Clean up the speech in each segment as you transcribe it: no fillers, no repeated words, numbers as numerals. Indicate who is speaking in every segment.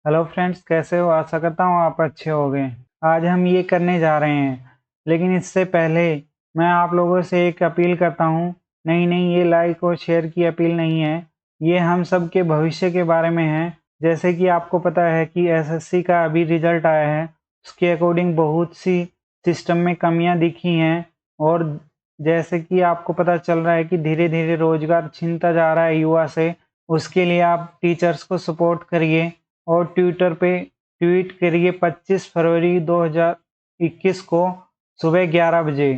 Speaker 1: Hello friends, कैसे हो? आशा करता हूँ आप अच्छे होंगे। आज हम ये करने जा रहे हैं, लेकिन इससे पहले मैं आप लोगों से एक अपील करता हूँ। नहीं नहीं, ये लाइक और शेयर की अपील नहीं है, ये हम सब के भविष्य के बारे में है। जैसे कि आपको पता है कि एसएससी का अभी रिजल्ट आया है, उसके अकॉर्डिंग बहुत सी सिस्टम में कमियां दिखी हैं। और जैसे कि आपको पता चल रहा है कि धीरे धीरे रोजगार छीनता जा रहा है युवा से। उसके लिए आप टीचर्स को सपोर्ट करिए और ट्विटर पे ट्वीट करिए 25 फरवरी 2021 को सुबह 11 बजे।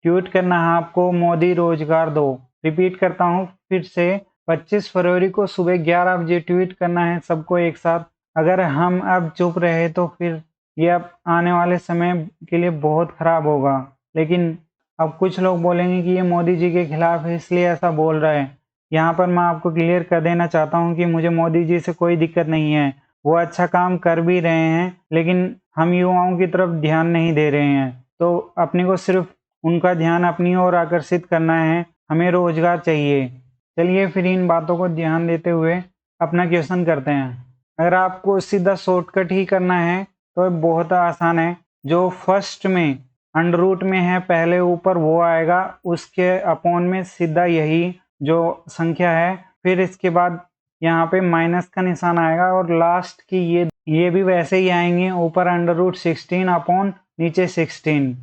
Speaker 1: ट्वीट करना है आपको, मोदी रोजगार दो। रिपीट करता हूँ फिर से, 25 फरवरी को सुबह 11 बजे ट्वीट करना है सबको एक साथ। अगर हम अब चुप रहे तो फिर ये अब आने वाले समय के लिए बहुत खराब होगा। लेकिन अब कुछ लोग बोलेंगे कि ये मोदी जी के खिलाफ है इसलिए ऐसा बोल रहा है। यहाँ पर मैं आपको क्लियर कर देना चाहता हूँ कि मुझे मोदी जी से कोई दिक्कत नहीं है, वो अच्छा काम कर भी रहे हैं, लेकिन हम युवाओं की तरफ ध्यान नहीं दे रहे हैं। तो अपने को सिर्फ उनका ध्यान अपनी ओर आकर्षित करना है, हमें रोजगार चाहिए। चलिए फिर इन बातों को ध्यान देते हुए अपना क्वेश्चन करते हैं। अगर आपको सीधा शॉर्टकट ही करना है तो बहुत आसान है। जो फर्स्ट में अंडर रूट में है पहले ऊपर वो आएगा, उसके अपॉन में सीधा यही जो संख्या है, फिर इसके बाद यहाँ पे माइनस का निशान आएगा और लास्ट की ये भी वैसे ही आएंगे, ऊपर अंडर रूट 16 अपॉन नीचे 16।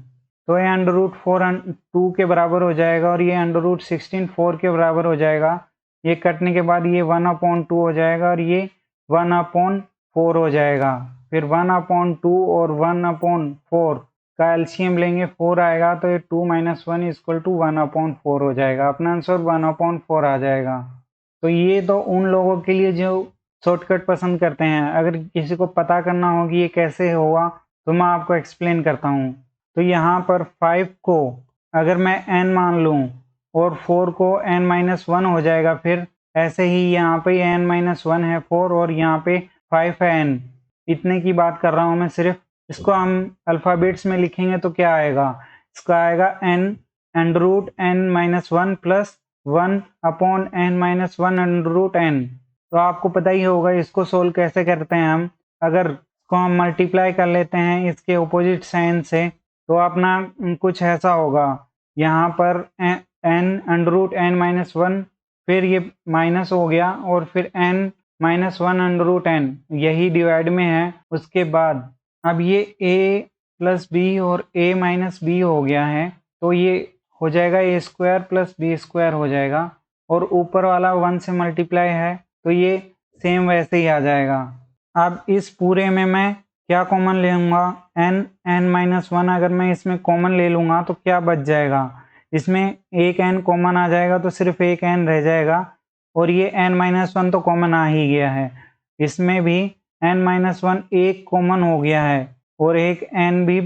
Speaker 1: तो ये अंडर रूट 2 के बराबर हो जाएगा और ये अंडर रूट 16 4 के बराबर हो जाएगा। ये कटने के बाद ये 1/2 हो जाएगा और ये 1/4 हो जाएगा। फिर 1/2 और 1/4 का एलसीएम लेंगे, 4 आएगा, तो ये 2 - 1 = 1/4 हो जाएगा। अपना आंसर 1/4 आ जाएगा। तो ये तो उन लोगों के लिए जो शॉर्टकट पसंद करते हैं। अगर किसी को पता करना हो कि ये कैसे होगा तो मैं आपको एक्सप्लेन करता हूँ। तो यहाँ पर 5 को अगर मैं n मान लूँ और 4 को n-1 हो जाएगा। फिर ऐसे ही यहाँ पे n-1 है 4 और यहाँ पे 5 है n। इतने की बात कर रहा हूँ मैं सिर्फ। इसको हम अल्फ़ाबेट्स में लिखेंगे तो क्या आएगा? इसका आएगा n √n-1 प्लस 1/n-1 तो आपको पता ही होगा इसको सोल्व कैसे करते हैं हम। अगर इसको हम मल्टीप्लाई कर लेते हैं इसके ऑपोजिट साइन से तो अपना कुछ ऐसा होगा। यहाँ पर n√n-1, फिर ये माइनस हो गया और फिर n-1 यही डिवाइड में है। उसके बाद अब ये a प्लस बी और a माइनस बी हो गया है, तो ये हो जाएगा a² प्लस b² हो जाएगा। और ऊपर वाला 1 से मल्टीप्लाई है तो ये सेम वैसे ही आ जाएगा। अब इस पूरे में मैं क्या कॉमन ले लूँगा? n-1 अगर मैं इसमें कॉमन ले लूँगा तो क्या बच जाएगा? इसमें एक n कॉमन आ जाएगा तो सिर्फ एक n रह जाएगा और ये n-1 तो कॉमन आ ही गया है। इसमें भी n-1 एक कॉमन हो गया है और एक n भी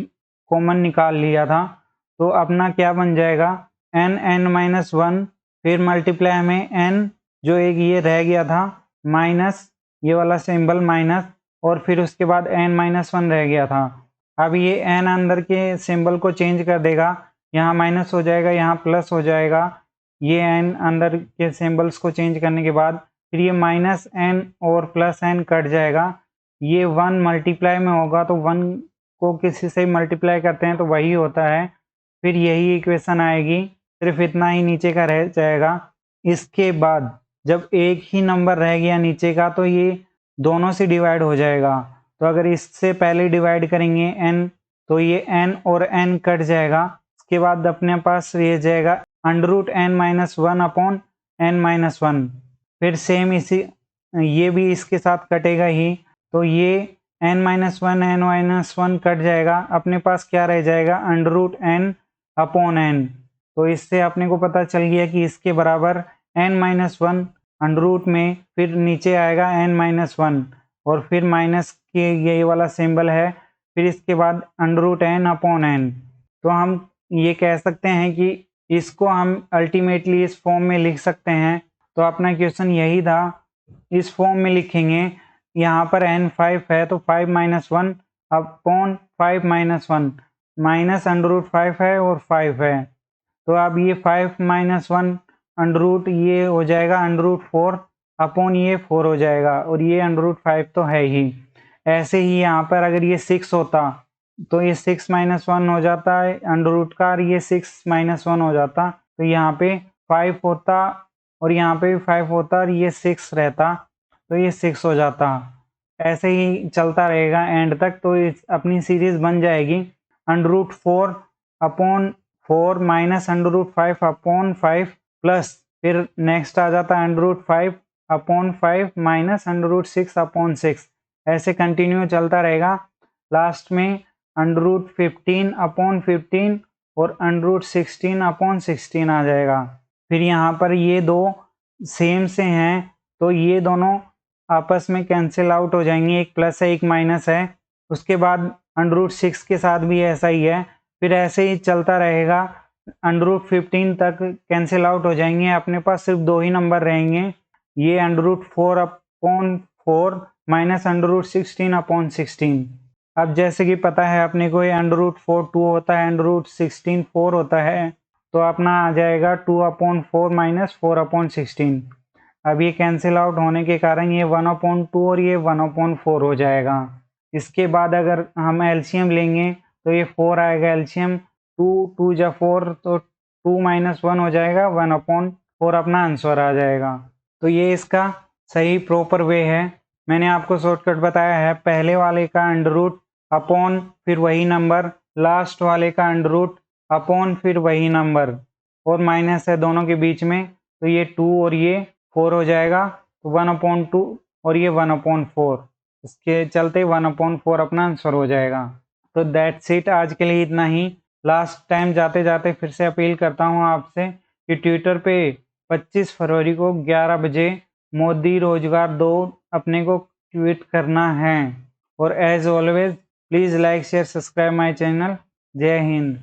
Speaker 1: कॉमन निकाल लिया था। तो अपना क्या बन जाएगा? n-1 फिर मल्टीप्लाई में n जो एक ये रह गया था माइनस ये वाला सिंबल माइनस और फिर उसके बाद n-1 रह गया था। अब ये n अंदर के सिंबल को चेंज कर देगा, यहाँ माइनस हो जाएगा यहाँ प्लस हो जाएगा। ये n अंदर के सिंबल्स को चेंज करने के बाद फिर ये माइनस n और प्लस n कट जाएगा। ये 1 मल्टीप्लाई में होगा तो 1 को किसी से मल्टीप्लाई करते हैं तो वही होता है। फिर यही इक्वेशन आएगी, सिर्फ इतना ही नीचे का रह जाएगा। इसके बाद जब एक ही नंबर रह गया नीचे का तो ये दोनों से डिवाइड हो जाएगा। तो अगर इससे पहले डिवाइड करेंगे n तो ये n और n कट जाएगा। इसके बाद अपने पास रह जाएगा √n-1/n-1। फिर सेम इसी ये भी इसके साथ कटेगा ही, तो ये n-1 कट जाएगा। अपने पास क्या रह जाएगा? √n/n। तो इससे अपने को पता चल गया कि इसके बराबर n-1 अंडर रूट में फिर नीचे आएगा n-1 और फिर माइनस के ये वाला सिंबल है, फिर इसके बाद √n/n। तो हम ये कह सकते हैं कि इसको हम अल्टीमेटली इस फॉर्म में लिख सकते हैं। तो अपना क्वेश्चन यही था, इस फॉर्म में लिखेंगे। यहाँ पर n5 है तो 5 - 1/5 - 1 माइनस √5 है और 5 है। तो अब ये 5 - 1 अंडर रूट ये हो जाएगा √4 अपॉन ये 4 हो जाएगा और ये √5 तो है ही। ऐसे ही यहाँ पर अगर ये 6 होता तो ये 6 - 1 हो जाता है अंडर रूट का, और ये 6 - 1 हो जाता तो यहाँ पे 5 होता, और यहाँ पे भी 5 होता, और ये 6 रहता तो ये 6 हो जाता। ऐसे ही चलता रहेगा एंड तक, तो अपनी सीरीज बन जाएगी under root 4 upon 4 minus under root 5 upon 5 plus फिर नेक्स्ट आ जाता under root 5 upon 5 minus under root 6 upon 6। ऐसे कंटिन्यू चलता रहेगा। लास्ट में अंडर रूट 15 अपॉन 15 और अंडर रूट 16 अपॉन 16 आ जाएगा। फिर यहाँ पर ये दो सेम से हैं तो ये दोनों आपस में कैंसिल आउट हो जाएंगे, एक प्लस है एक माइनस है। उसके बाद अंडर रूट 6 के साथ भी ऐसा ही है। फिर ऐसे ही चलता रहेगा अंडर रूट 15 तक कैंसिल आउट हो जाएंगे, अपने पास सिर्फ दो ही नंबर रहेंगे, ये under root 4 upon 4 minus under root 16 upon 16। अब जैसे कि पता है अपने को ये अंडर रूट 4 2 होता है, अंडर रूट 16 4 होता है, तो अपना आ जाएगा 2 अपॉन 4 माइनस 4 अपॉन 16। अब ये कैंसिल आउट होने के कारण ये 1 अपॉन 2 और ये 1 अपॉन 4 हो जाएगा। इसके बाद अगर हम एलसीएम लेंगे तो ये 4 आएगा एलसीएम, 2 2 जा 4 तो 2 माइनस 1 हो जाएगा, 1 अपॉन 4 अपना आंसर आ जाएगा। तो ये इसका सही प्रॉपर वे है। मैंने आपको शॉर्टकट बताया है, पहले वाले का अंडर रूट अपॉन फिर वही नंबर, लास्ट वाले का अंडर रूट अपॉन फिर वही नंबर, और माइनस है दोनों के बीच में, तो ये 2 और ये 4 हो जाएगा, तो 1/2 और ये 1/4, इसके चलते 1/4 अपना आंसर हो जाएगा। तो दैट्स इट, आज के लिए इतना ही। लास्ट टाइम जाते जाते फिर से अपील करता हूँ आपसे कि ट्विटर पे 25 फरवरी को 11 बजे मोदी रोजगार दो अपने को ट्वीट करना है। और as always please like share subscribe my channel. जय हिंद।